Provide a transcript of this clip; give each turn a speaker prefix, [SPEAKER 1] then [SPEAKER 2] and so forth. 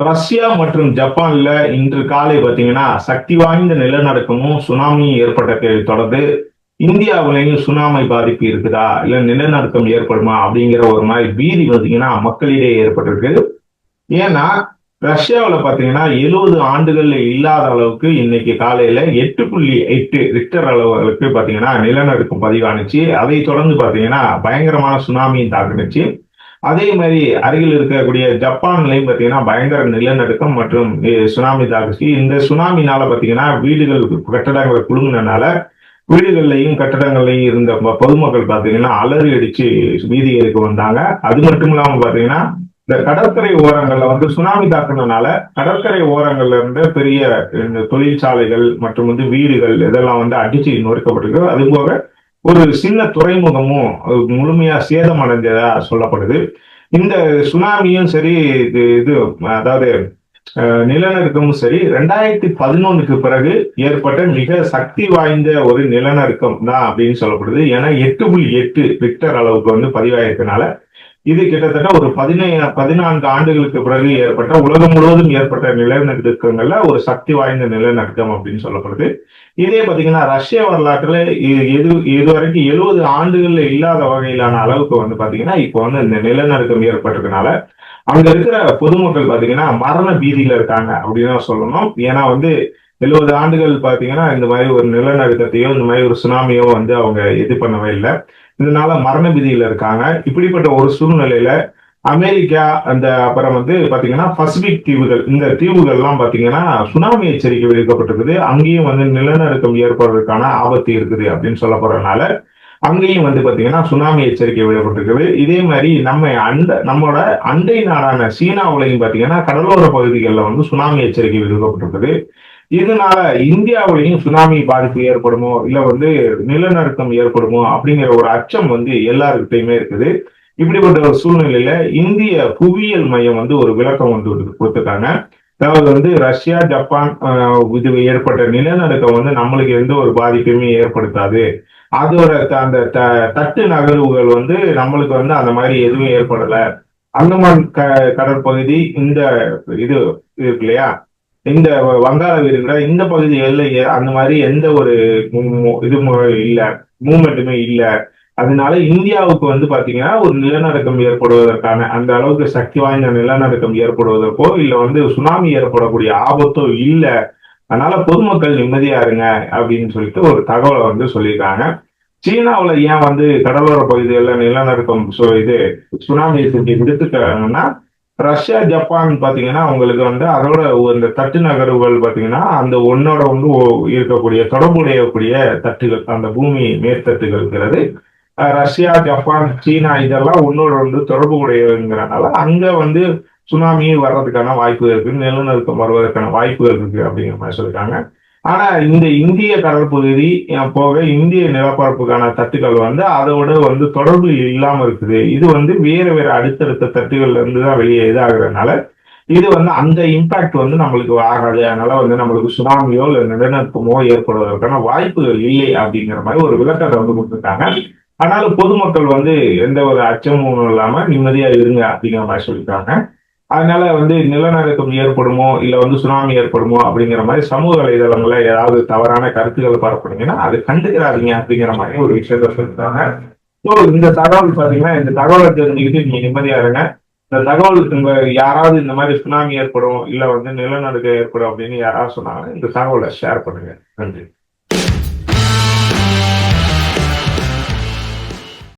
[SPEAKER 1] Russia மற்றும் ஜப்பான்ல இன்று காலை பார்த்தீங்கன்னா சக்தி வாய்ந்த நிலநடுக்கமும் சுனாமியும் ஏற்பட்டதை தொடர்ந்து இந்தியாவிலையும் சுனாமி பாதிப்பு இருக்குதா இல்ல நிலநடுக்கம் ஏற்படுமா அப்படிங்கிற ஒரு மாதிரி பீதி பார்த்தீங்கன்னா மக்களிடையே ஏற்பட்டிருக்கு. ஏன்னா ரஷ்யாவில் பார்த்தீங்கன்னா 70 ஆண்டுகள்ல இல்லாத அளவுக்கு இன்னைக்கு காலையில 8.8 ரிக்டர் அளவுக்கு பார்த்தீங்கன்னா நிலநடுக்கம் பதிவானுச்சு. அதை தொடர்ந்து பார்த்தீங்கன்னா பயங்கரமான சுனாமியும் தாக்குனுச்சு. அதே மாதிரி அருகில் இருக்கக்கூடிய ஜப்பான்லையும் பார்த்தீங்கன்னா பயங்கர நிலநடுக்கம் மற்றும் சுனாமி தாக்குச்சு. இந்த சுனாமினால பார்த்தீங்கன்னா வீடுகள் கட்டடங்களை குலுங்கினால வீடுகள்லையும் கட்டடங்கள்லையும் இருந்த பொதுமக்கள் பார்த்தீங்கன்னா அலறி அடிச்சு வீதிகளுக்கு வந்தாங்க. அது மட்டும் இல்லாம பார்த்தீங்கன்னா இந்த கடற்கரை ஓரங்கள்ல வந்து சுனாமி தாக்குனதுனால கடற்கரை ஓரங்கள்ல இருந்த பெரிய இந்த தொழிற்சாலைகள் மற்றும் வந்து வீடுகள் இதெல்லாம் வந்து அடிச்சு நொறுக்கப்பட்டிருக்கு. அது போக ஒரு சின்ன துறைமுகமும் முழுமையா சேதம் அடைஞ்சதா சொல்லப்படுது. இந்த சுனாமியும் சரி, இது அதாவது நிலநடுக்கமும் சரி 2011க்கு பிறகு ஏற்பட்ட மிக சக்தி வாய்ந்த ஒரு நிலநடுக்கம் தான் அப்படின்னு சொல்லப்படுது. ஏன்னா 8.8 ரிக்டர் அளவுக்கு வந்து பதிவாயிருக்கனால இது கிட்டத்தட்ட ஒரு 14 ஆண்டுகளுக்கு பிறகு ஏற்பட்ட உலகம் முழுவதும் ஏற்பட்ட நிலநடுக்கங்கள்ல ஒரு சக்தி வாய்ந்த நிலநடுக்கம் அப்படின்னு சொல்லப்படுது. இதே பாத்தீங்கன்னா ரஷ்ய வரலாற்றுல இதுவரைக்கும் 70 ஆண்டுகள்ல இல்லாத வகையிலான அளவுக்கு வந்து பாத்தீங்கன்னா இப்போ வந்து இந்த நிலநடுக்கம் ஏற்பட்டிருக்கனால அங்க இருக்கிற பொதுமக்கள் பாத்தீங்கன்னா மரண பீதியில இருக்காங்க அப்படின்னு சொல்லணும். ஏன்னா வந்து 70 ஆண்டுகள் பாத்தீங்கன்னா இந்த மாதிரி ஒரு நிலநடுக்கத்தையோ இந்த மாதிரி ஒரு சுனாமியோ வந்து அவங்க இது பண்ணவே இல்லை. இதனால மரண பீதியில இருக்காங்க. இப்படிப்பட்ட ஒரு சூழ்நிலையில அமெரிக்கா அந்த அப்புறம் வந்து பாத்தீங்கன்னா பசிபிக் தீவுகள், இந்த தீவுகள்லாம் பாத்தீங்கன்னா சுனாமி எச்சரிக்கை விடுக்கப்பட்டிருக்குது. அங்கேயும் வந்து நிலநடுக்கம் ஏற்படுவதற்கான ஆபத்து இருக்குது அப்படின்னு சொல்லப்படுறதுனால அங்கேயும் வந்து பாத்தீங்கன்னா சுனாமி எச்சரிக்கை விடப்பட்டிருக்குது. இதே மாதிரி நம்மளோட அண்டை நாடான சீனாவிலையும் பாத்தீங்கன்னா கடலோர பகுதிகளில் வந்து சுனாமி எச்சரிக்கை விடுக்கப்பட்டிருக்குது. இதனால இந்தியாவிலையும் சுனாமி பாதிப்பு ஏற்படுமோ இல்ல வந்து நிலநடுக்கம் ஏற்படுமோ அப்படிங்கிற ஒரு அச்சம் வந்து எல்லாருக்கிட்டையுமே இருக்குது. இப்படிப்பட்ட ஒரு சூழ்நிலையில இந்திய புவியியல் மையம் வந்து ஒரு விளக்கம் வந்து கொடுத்துருக்காங்க. அதாவது வந்து ரஷ்யா ஜப்பான் இது ஏற்பட்ட நிலநடுக்கம் வந்து நம்மளுக்கு எந்த ஒரு பாதிப்புமே ஏற்படுத்தாது. அதோட அந்த தட்டு நகர்வுகள் வந்து நம்மளுக்கு வந்து அந்த மாதிரி எதுவும் ஏற்படல. அந்தமான் கடற்பகுதி இந்த இது இருக்கு இல்லையா, இந்த வங்காள விரிகுடா இந்த பகுதிகளில் அந்த மாதிரி எந்த ஒரு இது இல்ல மூமெண்ட்டுமே இல்லை. அதனால இந்தியாவுக்கு வந்து பாத்தீங்கன்னா ஒரு நிலநடுக்கம் ஏற்படுவதற்கான அந்த அளவுக்கு சக்தி வாய்ந்த நிலநடுக்கம் ஏற்படுவதற்கோ இல்ல வந்து சுனாமி ஏற்படக்கூடிய ஆபத்தோ இல்லை. அதனால பொதுமக்கள் நிம்மதியா இருங்க அப்படின்னு சொல்லிட்டு ஒரு தகவலை வந்து சொல்லியிருக்காங்க. சீனாவில் ஏன் வந்து கடலோர பகுதிகளில் நிலநடுக்கம் இது சுனாமி விடுத்துட்டாங்கன்னா ரஷ்யா ஜப்பான் பாத்தீங்கன்னா உங்களுக்கு வந்து அதோட இந்த தட்டு நகர்வுகள் பாத்தீங்கன்னா அந்த ஒன்னோட வந்து இருக்கக்கூடிய தொடர்புடையக்கூடிய தட்டுகள், அந்த பூமி மேற்தட்டுகள் இருக்கிறது. ரஷ்யா ஜப்பான் சீனா இதெல்லாம் ஒன்னோட வந்து தொடர்பு உடையதுங்கிறனால அங்க வந்து சுனாமி வர்றதுக்கான வாய்ப்புகள் இருக்கு, நிலநடுக்கம் வருவதற்கான வாய்ப்புகள் இருக்கு அப்படிங்கிற மாதிரி சொல்லியிருக்காங்க. ஆனா இந்த இந்திய கடற்பகுதி போக இந்திய நிலப்பரப்புக்கான தட்டுகள் வந்து அதோட வந்து தொடர்பு இல்லாம இருக்குது. இது வந்து வேற வேற அடுத்தடுத்த தட்டுகள்ல இருந்து தான் வெளியே இதாகிறதுனால இது வந்து அந்த இம்பாக்ட் வந்து நம்மளுக்கு ஆகாது. அதனால வந்து நம்மளுக்கு சுனாமியோ இல்லை நிலநடுக்கமோ ஏற்படுவதற்கான வாய்ப்புகள் இல்லை அப்படிங்கிற மாதிரி ஒரு விளக்கத்தை வந்து கொடுத்துருக்காங்க. ஆனாலும் பொதுமக்கள் வந்து எந்த ஒரு அச்சமும் இல்லாம நிம்மதியா இருங்க அப்படிங்கிற மாதிரி சொல்லியிருக்காங்க. அதனால வந்து நிலநடுக்கம் ஏற்படுமோ இல்ல வந்து சுனாமி ஏற்படுமோ அப்படிங்கிற மாதிரி சமூக வலைதளங்கள்ல ஏதாவது தவறான கருத்துக்களை பரப்புனீங்கன்னா அது கண்டுக்கிறாதீங்க அப்படிங்கிற மாதிரி ஒரு விஷயத்த சொல்லிட்டாங்க. ஸோ இந்த தகவல் பாத்தீங்கன்னா இந்த தகவலை தெரிஞ்சுக்கிட்டு நீங்க நிம்மதியா இருங்க. இந்த தகவல் யாராவது இந்த மாதிரி சுனாமி ஏற்படும் இல்ல வந்து நிலநடுக்கம் ஏற்படும் அப்படின்னு யாராவது சொன்னாங்கன்னா இந்த தகவலை ஷேர் பண்ணுங்க. நன்றி.